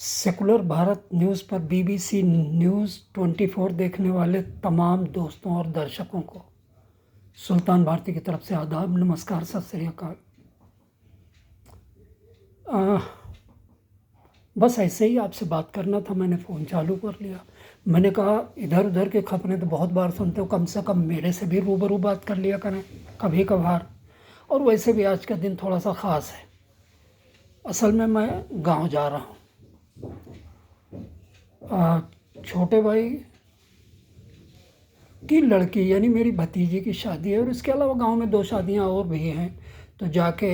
Secular Bharat news पर BBC news 24 देखने वाले तमाम दोस्तों और दर्शकों को सुल्तान भारती की तरफ से आदाब, नमस्कार, सत श्री अकाल। बस ऐसे ही आपसे बात करना था, मैंने फ़ोन चालू कर लिया। मैंने कहा इधर उधर के खबरें तो बहुत बार सुनते हो, कम से कम मेरे से भी रूबरू बात कर लिया करें कभी कभार। और वैसे भी आज का दिन थोड़ा सा ख़ास है। असल में मैं गांव जा रहा हूँ। छोटे भाई की लड़की यानी मेरी भतीजी की शादी है और इसके अलावा गांव में 2 शादियां और भी हैं। तो जाके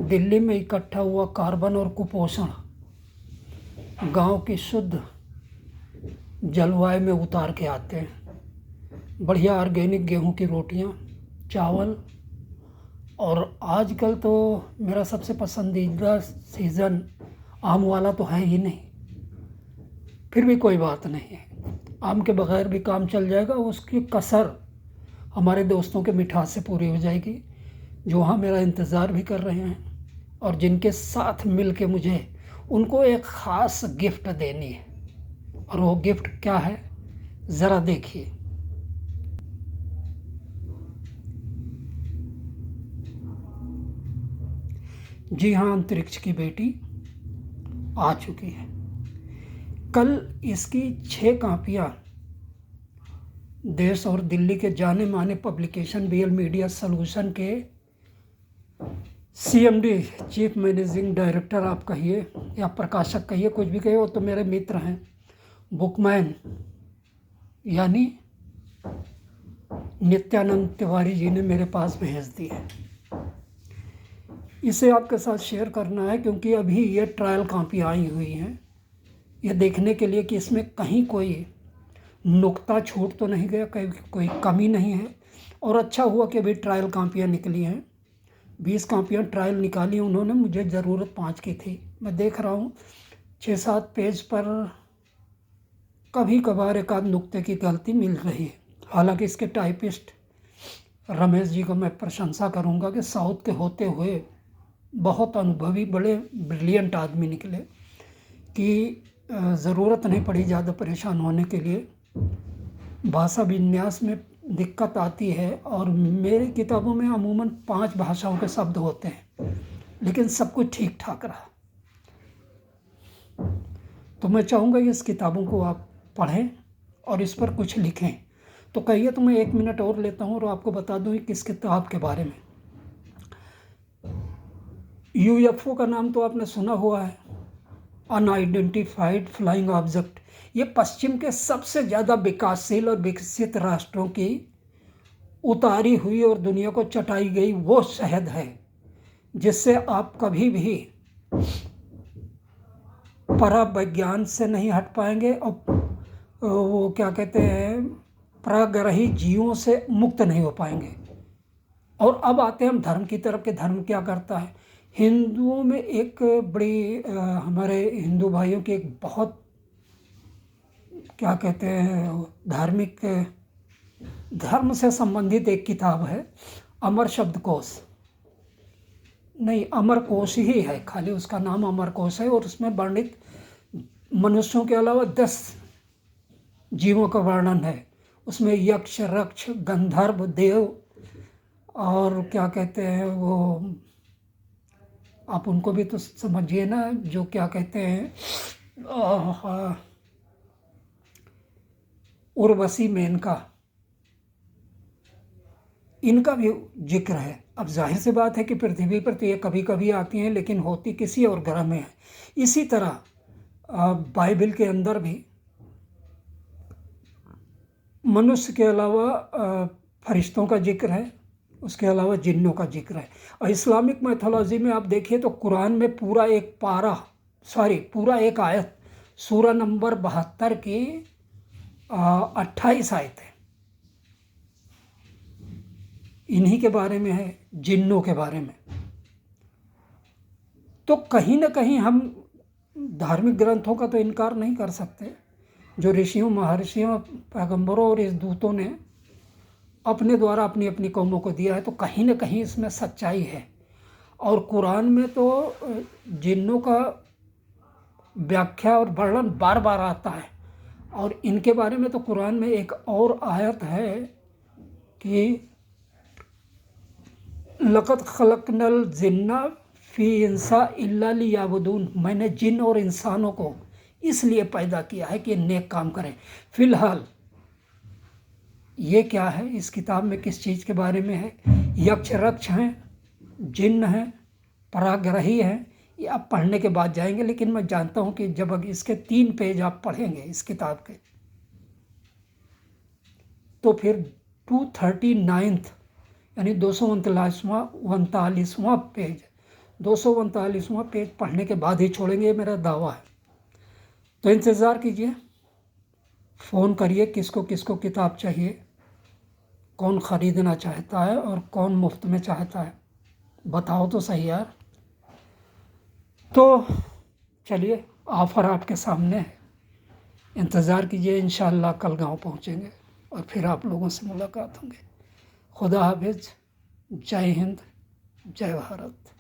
दिल्ली में इकट्ठा हुआ कार्बन और कुपोषण गांव की शुद्ध जलवायु में उतार के आते हैं। बढ़िया ऑर्गेनिक गेहूं की रोटियां, चावल, और आजकल तो मेरा सबसे पसंदीदा सीज़न आम वाला तो है ही नहीं, फिर भी कोई बात नहीं है, आम के बगैर भी काम चल जाएगा। उसकी कसर हमारे दोस्तों के मिठास से पूरी हो जाएगी, जो वहाँ मेरा इंतज़ार भी कर रहे हैं और जिनके साथ मिल के मुझे उनको एक ख़ास गिफ्ट देनी है। और वो गिफ्ट क्या है, ज़रा देखिए। जी हाँ, अंतरिक्ष की बेटी आ चुकी है। कल इसकी 6 कापियाँ देश और दिल्ली के जाने माने पब्लिकेशन बीएल मीडिया सॉल्यूशन के सीएमडी, चीफ मैनेजिंग डायरेक्टर आप कहिए या प्रकाशक कहिए, कुछ भी कहिए, वो तो मेरे मित्र हैं, बुकमैन यानी नित्यानंद तिवारी जी ने मेरे पास भेज दी है। इसे आपके साथ शेयर करना है क्योंकि अभी ये ट्रायल कापियाँ आई हुई हैं, यह देखने के लिए कि इसमें कहीं कोई नुक्ता छूट तो नहीं गया, कोई कमी नहीं है। और अच्छा हुआ कि अभी ट्रायल कापियाँ निकली हैं। 20 कापियाँ ट्रायल निकाली उन्होंने, मुझे ज़रूरत 5 की थी। मैं देख रहा हूँ 6-7 पेज पर कभी कभार एक आध नुक्ते की गलती मिल रही है। हालांकि इसके टाइपिस्ट रमेश जी को मैं प्रशंसा करूँगा कि साउथ के होते हुए बहुत अनुभवी, बड़े ब्रिलियंट आदमी निकले कि ज़रूरत नहीं पड़ी ज़्यादा परेशान होने के लिए। भाषा विन्यास में दिक्कत आती है और मेरी किताबों में अमूमन 5 भाषाओं के शब्द होते हैं, लेकिन सब कुछ ठीक ठाक रहा। तो मैं चाहूँगा इस किताबों को आप पढ़ें और इस पर कुछ लिखें। तो कहिए तो मैं 1 मिनट और लेता हूँ और आपको बता दूँ किस किताब के बारे में। यूएफओ का नाम तो आपने सुना हुआ है, अनआइडेंटिफाइड फ्लाइंग ऑब्जेक्ट। ये पश्चिम के सबसे ज़्यादा विकासशील और विकसित राष्ट्रों की उतारी हुई और दुनिया को चटाई गई वो शहद है जिससे आप कभी भी पराविज्ञान से नहीं हट पाएंगे और वो क्या कहते हैं, प्राग्रही जीवों से मुक्त नहीं हो पाएंगे। और अब आते हैं हम धर्म की तरफ कि धर्म क्या करता है। हिंदुओं में एक बड़ी हमारे हिंदू भाइयों की एक बहुत क्या कहते हैं धार्मिक, धर्म से संबंधित एक किताब है, अमर शब्दकोश। नहीं, अमर कोश ही है, खाली उसका नाम अमर कोश है। और उसमें वर्णित मनुष्यों के अलावा 10 जीवों का वर्णन है। उसमें यक्ष, रक्ष, गंधर्व, देव और क्या कहते हैं वो, आप उनको भी तो समझिए ना, जो क्या कहते हैं उर्वशी, मेनका, इनका भी जिक्र है। अब जाहिर सी बात है कि पृथ्वी पर तो ये कभी कभी आती हैं, लेकिन होती किसी और ग्रह में है। इसी तरह बाइबल के अंदर भी मनुष्य के अलावा फरिश्तों का जिक्र है, उसके अलावा जिन्नों का जिक्र है। और इस्लामिक मैथोलॉजी में आप देखिए तो कुरान में पूरा एक आयत, सूरा नंबर 72 की 28 आयत है, इन्हीं के बारे में है, जिन्नों के बारे में। तो कहीं ना कहीं हम धार्मिक ग्रंथों का तो इनकार नहीं कर सकते, जो ऋषियों, महर्षियों, पैगंबरों और इस दूतों ने अपने द्वारा अपनी अपनी कौमों को दिया है, तो कहीं ना कहीं इसमें सच्चाई है। और कुरान में तो जिन्नों का व्याख्या और वर्णन बार बार आता है। और इनके बारे में तो कुरान में एक और आयत है कि लक़द खलक़नल जिन्ना फ़ी इंसा इल्ला लियाबुदून, मैंने जिन और इंसानों को इसलिए पैदा किया है कि नेक काम करें। फ़िलहाल ये क्या है, इस किताब में किस चीज़ के बारे में है? यक्ष रक्ष हैं, जिन्न हैं, पराग्रही हैं, ये आप पढ़ने के बाद जाएंगे। लेकिन मैं जानता हूँ कि जब इसके 3 पेज आप पढ़ेंगे इस किताब के, तो फिर 239 यानी 239वां पेज 239वां पेज पढ़ने के बाद ही छोड़ेंगे, ये मेरा दावा है। तो इंतज़ार कीजिए, फ़ोन करिए किसको किसको किताब चाहिए, कौन ख़रीदना चाहता है और कौन मुफ्त में चाहता है, बताओ तो सही यार। तो चलिए, ऑफ़र आपके सामने है, इंतज़ार कीजिए। इंशाअल्लाह कल गांव पहुंचेंगे और फिर आप लोगों से मुलाकात होंगे। खुदा हाफिज़, जय हिंद, जय भारत।